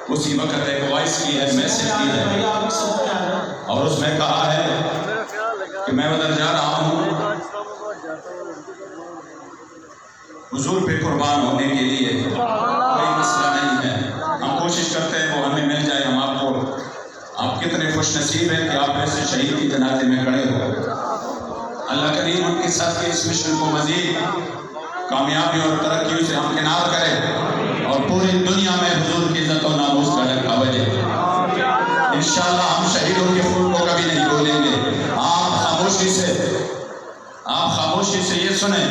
اسی وقت ایک وائس کی ہے، میسج کی ہے، اور اس میں کہا ہے کہ میں ادھر جا رہا ہوں حضور پہ قربان ہونے کے لیے، کوئی مسئلہ نہیں ہے، ہم کوشش کرتے ہیں وہ ہمیں مل جائے، ہم آپ کو، آپ کتنے خوش نصیب ہیں کہ آپ ایسے شہید کی جنازے میں کھڑے ہو۔ اللہ کریم ان کے ساتھ کے اس مشن کو مزید کامیابی اور ترقیوں سے ہمکنار کرے اور پوری دنیا میں حضور کی عزت و ناموس کا ڈنکا بجے۔ انشاءاللہ ہم شہیدوں کے خون کو کبھی نہیں بھولیں گے۔ آپ خاموشی سے یہ سنیں۔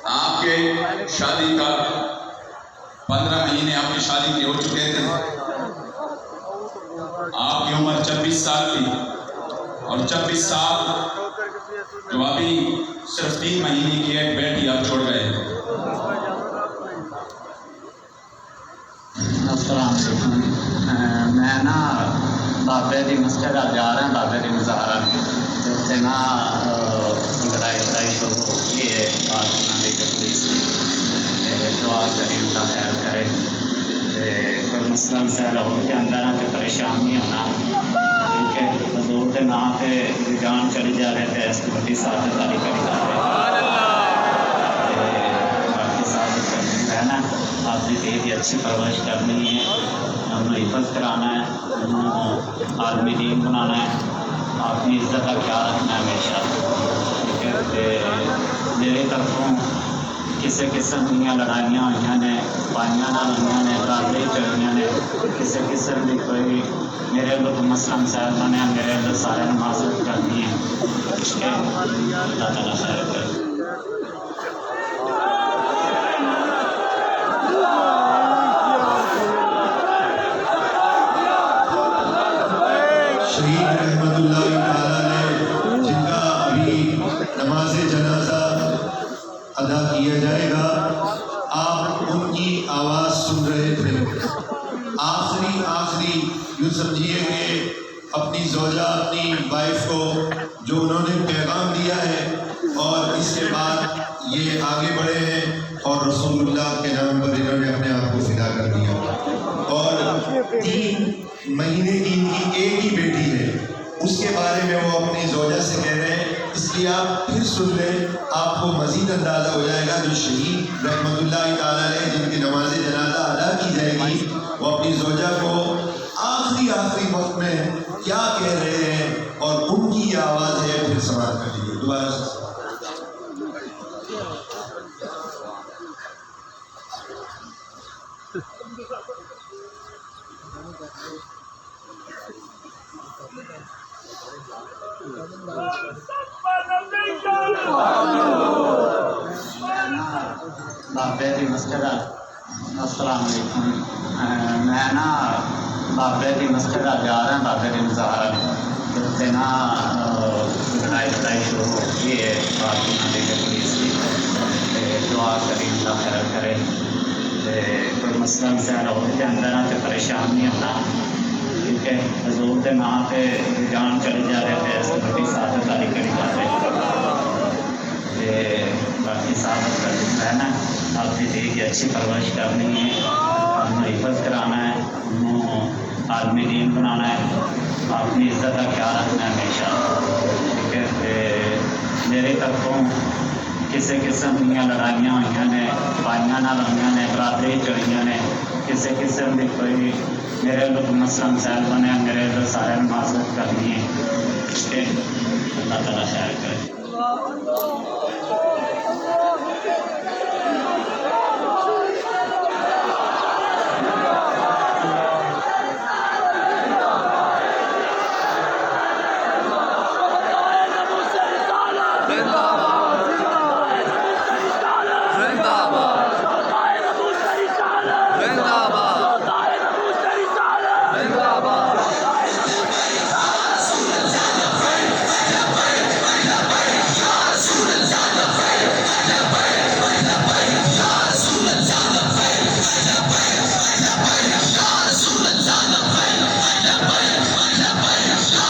آپ کے شادی کا 15 مہینے آپ کی شادی کے ہو چکے تھے، آپ کی عمر 26 سال تھی، اور 26 سال جو ابھی صرف 3 مہینے کی ایک بیٹی آپ چھوڑ گئے۔ السلام علیکم، میں نا بابے دی مسجد جا رہا ہوں، بابے دی مزارہ اتنے نا لڑائی شروع ہو گئی ہے، پاکستان کی پولیس دعا کریں اللہ خیر کرے، کوئی مسئلہ مسائل ہو کے اندر کہ پریشان نہیں ہونا، کیونکہ حضور کے نام پہ جان چلی جا رہے تھے، اس کی بڑی سعادت علی کری جا رہے باقی سعادت کرنی ہے نا، آپ کی دید کی اچھی پرورش کرنی ہے، ہم حفظ کرانا ہے، عالمی دین بنانا ہے، اپنی عزت کا خیال رکھنا ہے ہمیشہ، ٹھیک ہے۔ میری طرفوں کسی قسم دیا لڑائیاں ہوئی نے، پائیاں نہ ہوئی نے، برادری چڑھیاں نے، کسی قسم کی کوئی میرے لوگ مسئلہ مسائل بنے، میرے لوگ سارے معذرت کرنی ہے، ٹھیک ہے۔ اللہ تعالیٰ خیر کرے۔ شہید رحمت اللہ تعالیٰ نے جن کا ابھی نماز جنازہ ادا کیا جائے گا، آپ ان کی آواز سن رہے تھے، آخری یوں سمجھیے کہ اپنی زوجہ، اپنی وائف کو جو انہوں نے پیغام دیا ہے، اور اس کے بعد یہ آگے بڑھے ہیں اور رسول اللہ کے نام پر انہوں نے اپنے آپ کو فدا کر دیا، اور 3 مہینے کی ان کی ایک ہی بیٹی ہے، اس کے بارے میں وہ اپنی زوجہ سے کہہ رہے ہیں، اس لیے آپ پھر سن لیں، آپ کو مزید اندازہ ہو جائے گا۔ جو شہید رحمت اللہ تعالیٰ نے جن کی نماز جنازہ ادا کی جائے گی، وہ اپنی زوجہ کو آخری وقت میں کیا کہہ رہے ہیں، اور ان کی یہ آواز ہے، پھر سماعت کر لیجیے دوبارہ سے۔ بابے دی مسجد، السلام علیکم، میں نا بابے دی مسجد جا رہا ہوں، بابے دی مزارہ اتنے نا لڑائی شروع ہو گئی ہے، پاکستان کی پولیس کی، دعا کریں اللہ خیر کرے، کوئی مسئلہ مسائل ہو کے اندر کہ پریشان نہیں ہونا، کیونکہ حضور کے نام پہ جان چلی جا رہے تھے، اس کی بڑی سعادت علی کری جا رہے، باقی سعادت کرنی ہے نا، آپ کی دید کی اچھی پرورش کرنی ہے، ہم حفظ کرانا ہے، ہم عالمی دین بنانا ہے، اپنی عزت کا خیال رکھنا ہے ہمیشہ، ٹھیک ہے۔ میری طرفوں کسی قسم دیا لڑائیاں ہوئی نے، پائیاں نہ ہوئی نے، برادری چڑھیاں نے، کسی قسم کی کوئی میرے لوگ مسئلہ مسائل بنے، میرے لوگ سارے معذرت کرنی ہے، ٹھیک ہے۔ اللہ تعالیٰ خیر کرے۔